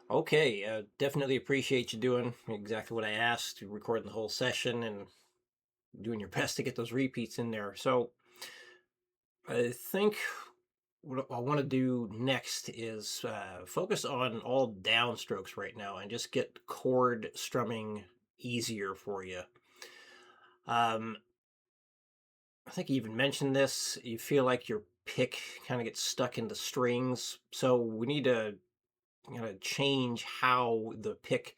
Okay, definitely appreciate you doing exactly what I asked, recording the whole session and doing your best to get those repeats in there. So I think what I want to do next is focus on all downstrokes right now and just get chord strumming easier for you. Um, I think you even mentioned this. You feel like your pick kind of gets stuck in the strings, so we need to change how the pick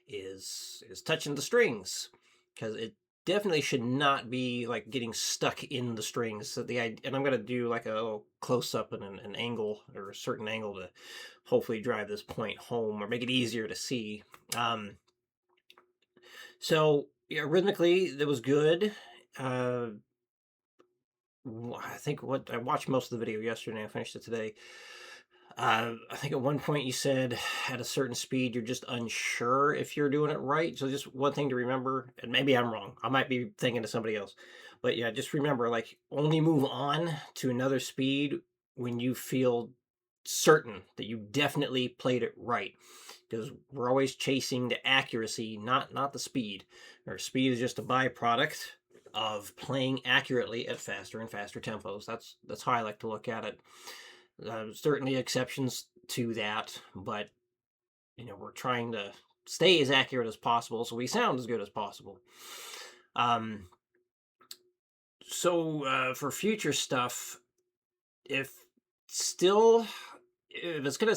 is touching the strings because it definitely should not be like getting stuck in the strings. So and I'm gonna do like a little close up and an angle or a certain angle to hopefully drive this point home or make it easier to see. Um, so yeah, rhythmically that was good. Uh, I think what I watched most of the video yesterday. I finished it today. I think at one point you said at a certain speed you're just unsure if you're doing it right. So just one thing to remember, and maybe I'm wrong. I might be thinking of somebody else, but yeah, just remember like only move on to another speed when you feel certain that you definitely played it right. Because we're always chasing the accuracy, not the speed. Or speed is just a byproduct of playing accurately at faster and faster tempos. That's how I like to look at it. Certainly exceptions to that, but we're trying to stay as accurate as possible, so we sound as good as possible. Um, so for future stuff, if still, if it's gonna,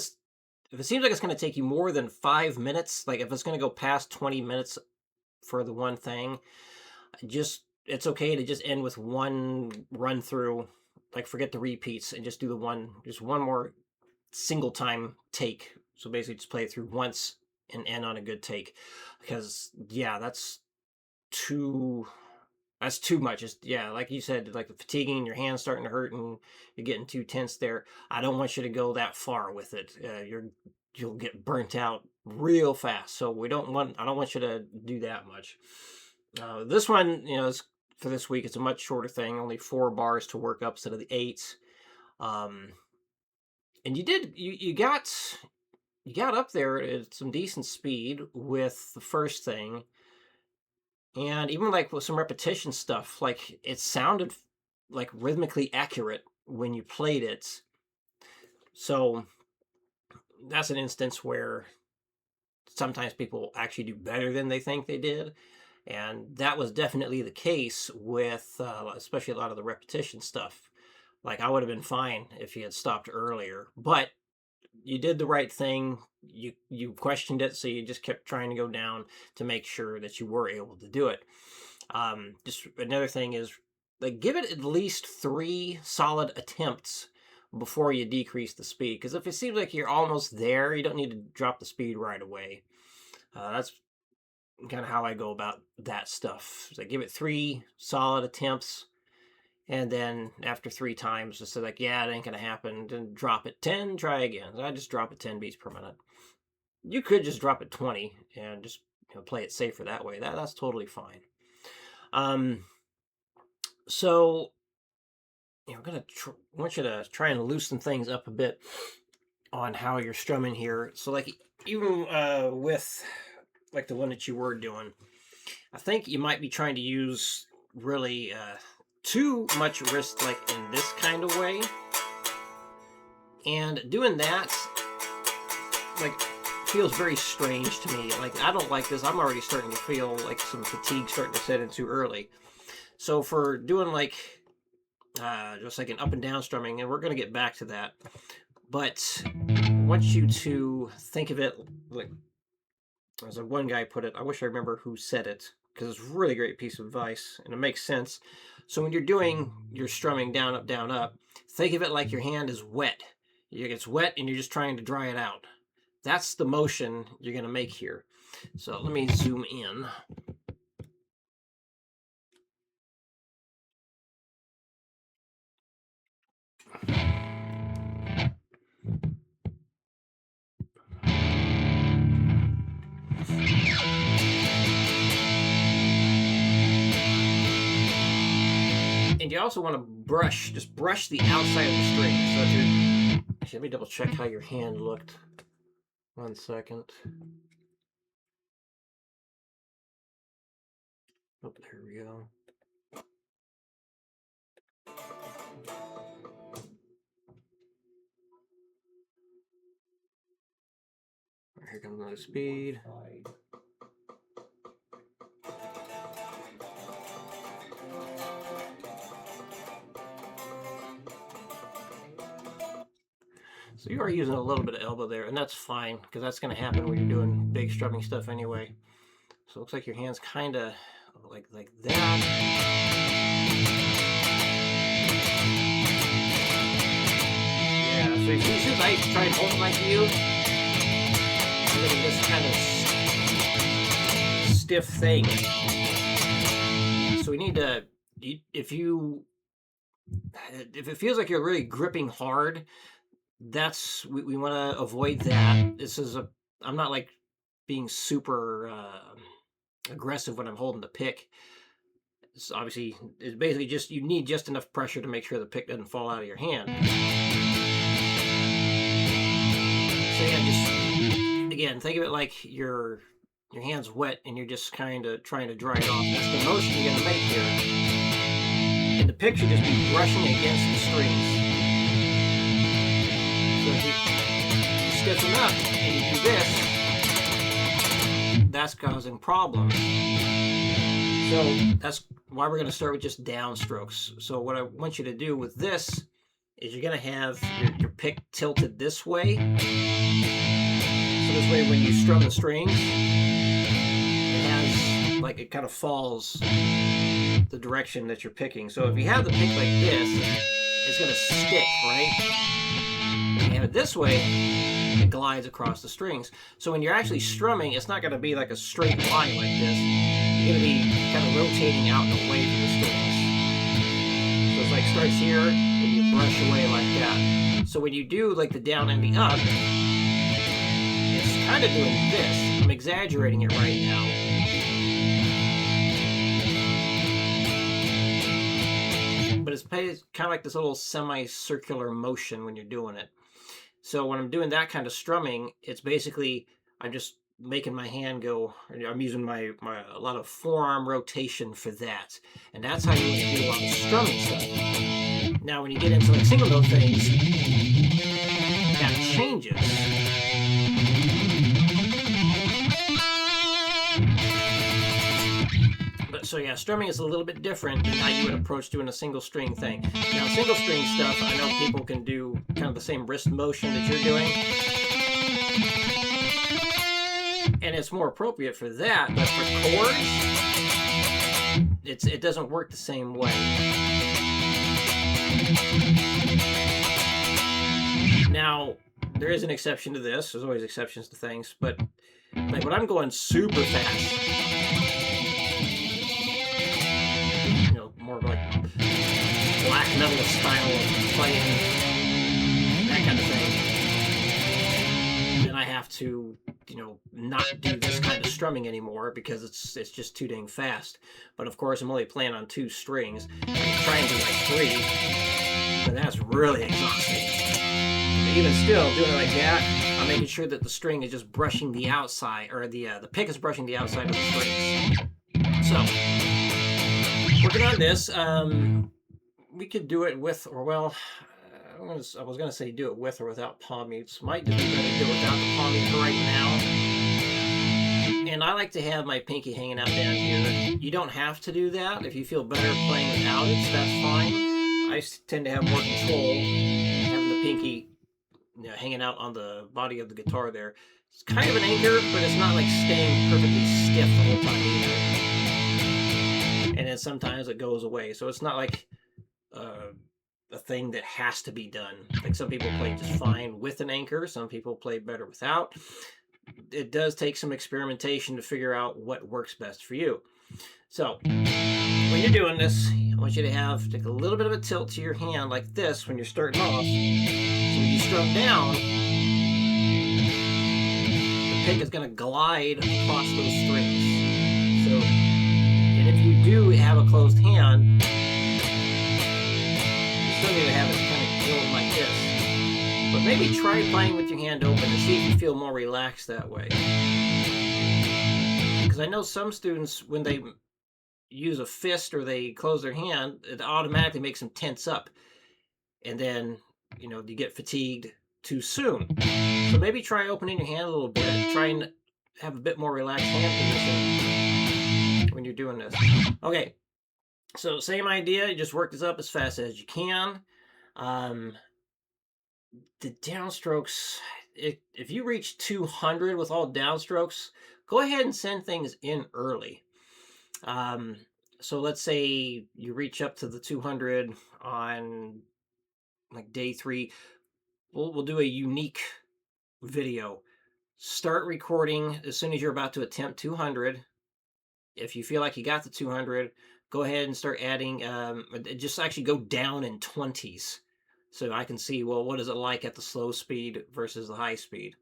if it seems like it's gonna take you more than 5 minutes, like if it's gonna go past 20 minutes for the one thing, just it's okay to just end with one run through, like forget the repeats and just do just one more single time take. So basically, just play it through once and end on a good take. Because yeah, too that's too much. It's, yeah, like you said, like the fatiguing, your hands starting to hurt, and you're getting too tense there. I don't want you to go that far with it. You'll get burnt out real fast. So I don't want you to do that much. This one, is for this week. It's a much shorter thing, only 4 bars to work up instead of the 8. Um, and you got up there at some decent speed with the first thing, and even like with some repetition stuff, like it sounded like rhythmically accurate when you played it. So that's an instance where sometimes people actually do better than they think they did, and that was definitely the case with especially a lot of the repetition stuff. Like I would have been fine if you had stopped earlier, but you did the right thing. You questioned it, so you just kept trying to go down to make sure that you were able to do it. Just another thing is like give it at least 3 solid attempts before you decrease the speed. Because if it seems like you're almost there, you don't need to drop the speed right away. That's kind of how I go about that stuff. So I give it 3 solid attempts, and then after 3 times, just say like, yeah, it ain't gonna happen. Then drop it 10, try again. So I just drop it 10 beats per minute. You could just drop it 20 and just play it safer that way. That's totally fine. Um, so I'm gonna want you to try and loosen things up a bit on how you're strumming here. So like even with like the one that you were doing, I think you might be trying to use really too much wrist like in this kind of way. And doing that like feels very strange to me. Like I don't like this. I'm already starting to feel like some fatigue starting to set in too early. So for doing like just like an up and down strumming, and we're going to get back to that, but I want you to think of it like as one guy put it. I wish I remember who said it because it's a really great piece of advice and it makes sense. So when you're doing your strumming down up, think of it like your hand is wet. It's wet and you're just trying to dry it out. That's the motion you're going to make here. So let me zoom in. And you also want to just brush the outside of the string. So if you're, actually, let me double check how your hand looked 1 second. Oh, there we go. Here comes another speed. So you are using a little bit of elbow there, and that's fine, because that's going to happen when you're doing big strumming stuff anyway. So it looks like your hand's kind of like that. Yeah, so you see, since I tried holding like you, I'm getting this kind of stiff thing. So we need to, if it feels like you're really gripping hard, we want to avoid that. I'm not like being super aggressive when I'm holding the pick. It's basically just, you need just enough pressure to make sure the pick doesn't fall out of your hand. So yeah, just, again, think of it like your hand's wet and you're just kind of trying to dry it off. That's the motion you're going to make here. And the pick should just be brushing against the strings. So if you stiffen up and you do this, that's causing problems. So that's why we're going to start with just downstrokes. So what I want you to do with this is you're going to have your pick tilted this way. So this way when you strum the strings, it kind of falls the direction that you're picking. So if you have the pick like this, it's going to stick, right? When you have it this way, it glides across the strings. So when you're actually strumming, it's not going to be like a straight line like this. You're going to be kind of rotating out and away from the strings. So it's like starts here, and you brush away like that. So when you do like the down and the up, it's kind of doing this. I'm exaggerating it right now. But it's kind of like this little semicircular motion when you're doing it. So when I'm doing that kind of strumming, it's basically, I'm just making my hand go, I'm using a lot of forearm rotation for that. And that's how you do a lot of strumming stuff. Now when you get into like single note things, that changes. So yeah, strumming is a little bit different than how you would approach doing a single string thing. Now, single string stuff, I know people can do kind of the same wrist motion that you're doing. And it's more appropriate for that, but for chords, it doesn't work the same way. Now, there is an exception to this. There's always exceptions to things, but like when I'm going super fast, more like black metal style of playing, that kind of thing, then I have to, not do this kind of strumming anymore because it's just too dang fast. But of course, I'm only playing on 2 strings. I can try and do like 3, but that's really exhausting. But even still, doing it like that, I'm making sure that the string is just brushing the outside, or the pick is brushing the outside of the strings. So, working on this, we could do it with, or well, I was going to say do it with or without palm mutes. Might just be better to do it without the palm mutes right now. And I like to have my pinky hanging out down here. You don't have to do that. If you feel better playing without it, that's fine. I tend to have more control having the pinky hanging out on the body of the guitar there. It's kind of an anchor, but it's not like staying perfectly stiff the whole time either. And then sometimes it goes away. So it's not like a thing that has to be done. Like some people play just fine with an anchor. Some people play better without. It does take some experimentation to figure out what works best for you. So when you're doing this, I want you to take a little bit of a tilt to your hand like this when you're starting off. So when you strum down, the pick is going to glide across those strings. So, and if you do have a closed hand, you still need to have it kind of going like this. But But maybe try playing with your hand open to see if you feel more relaxed that way. Because I know some students, when they use a fist or they close their hand, it automatically makes them tense up. And then, you get fatigued too soon. So maybe try opening your hand a little bit. Try and have a bit more relaxed hand position when you're doing this. Okay, so same idea. You just work this up as fast as you can. The downstrokes, if you reach 200 with all downstrokes, go ahead and send things in early. So let's say you reach up to the 200 on like day 3. We'll do a unique video. Start recording as soon as you're about to attempt 200. If you feel like you got the 200, go ahead and start adding, just actually go down in 20s. So I can see, well, what is it like at the slow speed versus the high speed?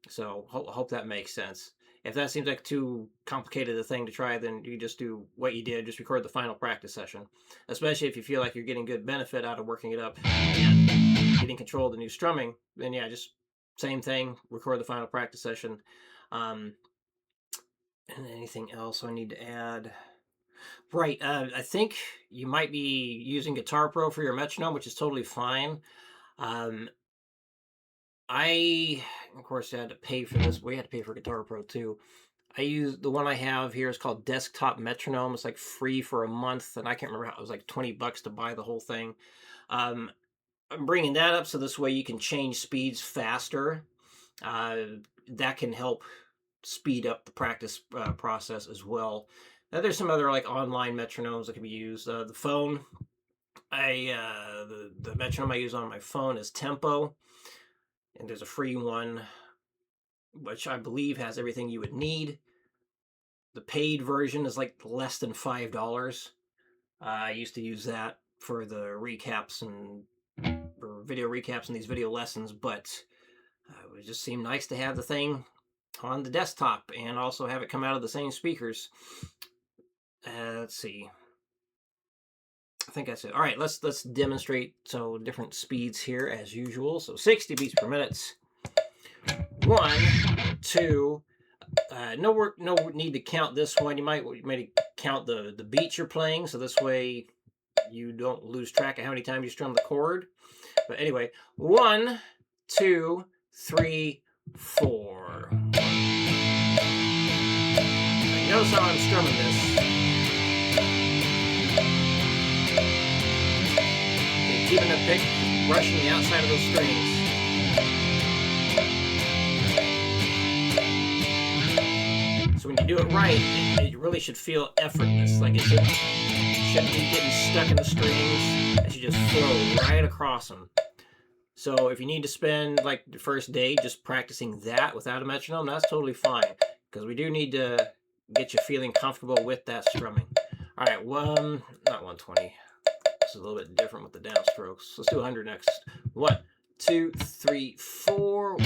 So hope that makes sense. If that seems like too complicated a thing to try, then you just do what you did, just record the final practice session. Especially if you feel like you're getting good benefit out of working it up and getting control of the new strumming, then yeah, just same thing, record the final practice session. And anything else I need to add? Right, I think you might be using Guitar Pro for your metronome, which is totally fine. I, of course, had to pay for this. We had to pay for Guitar Pro too. I use the one I have here is called Desktop Metronome. It's like free for a month, and I can't remember how it was like $20 to buy the whole thing. I'm bringing that up so this way you can change speeds faster. That can help speed up the practice process as well. Now, there's some other like online metronomes that can be used. The phone, the metronome I use on my phone is Tempo, and there's a free one which I believe has everything you would need. The paid version is like less than $5. I used to use that for the recaps and for video recaps and these video lessons, but it just seemed nice to have the thing on the desktop and also have it come out of the same speakers. Let's see. I think that's it. All right, let's demonstrate so different speeds here as usual. So 60 beats per minute. 1, 2. No need to count this one. You might count the beats you're playing, so this way you don't lose track of how many times you strum the chord. But anyway, 1, 2, 3, 4. Notice how I'm strumming this. Okay, keeping the pick, brushing the outside of those strings. So when you do it right, it really should feel effortless. Like it shouldn't be getting stuck in the strings. It should just flow right across them. So if you need to spend like the first day just practicing that without a metronome, that's totally fine. Because we do need to get you feeling comfortable with that strumming. All right, not 120. This is a little bit different with the downstrokes. Let's do 100 next. 1, 2, 3, 4.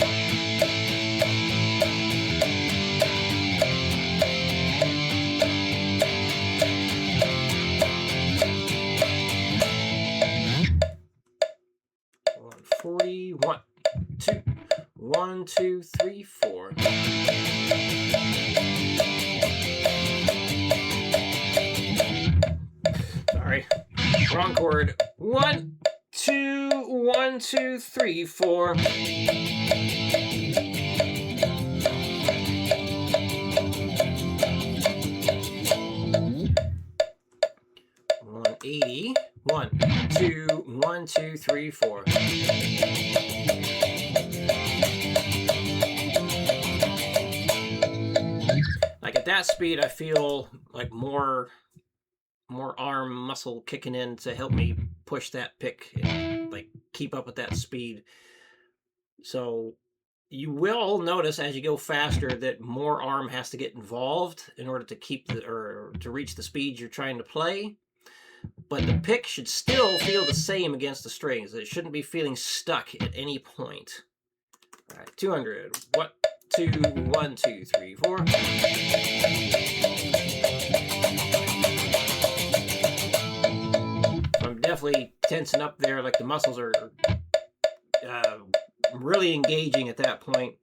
40. 1, 2. 1, 2, 3, 4. Sorry, wrong chord. 1, 2, 1, 2, 3, 4. 180. 1, 2, 1, 2, 3, 4. Like at that speed, I feel like more arm muscle kicking in to help me push that pick and like keep up with that speed. So you will notice as you go faster that more arm has to get involved in order to to reach the speed you're trying to play. But the pick should still feel the same against the strings. It shouldn't be feeling stuck at any point. All right, 200. 1, 2, 1, 2, 3, 4. I'm definitely tensing up there, like the muscles are really engaging at that point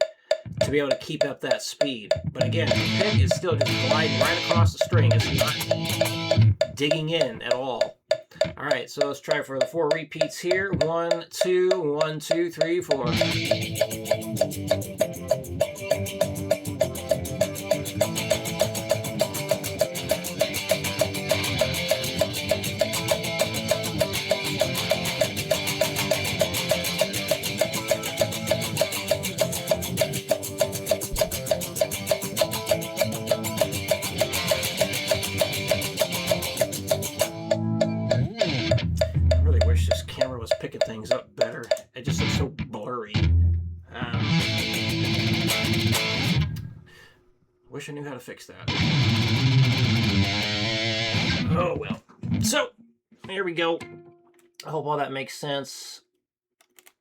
to be able to keep up that speed. But again, the pick is still just gliding right across the string. It's not digging in at all. All right, so let's try for the 4 repeats here. 1, 2, 1, 2, 3, 4. Picking things up better. It just looks so blurry. Wish I knew how to fix that. Oh well. So, here we go. I hope all that makes sense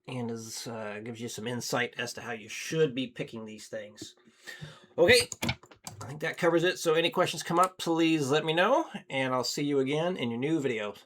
and gives you some insight as to how you should be picking these things. Okay, I think that covers it. So any questions come up, please let me know, and I'll see you again in your new videos.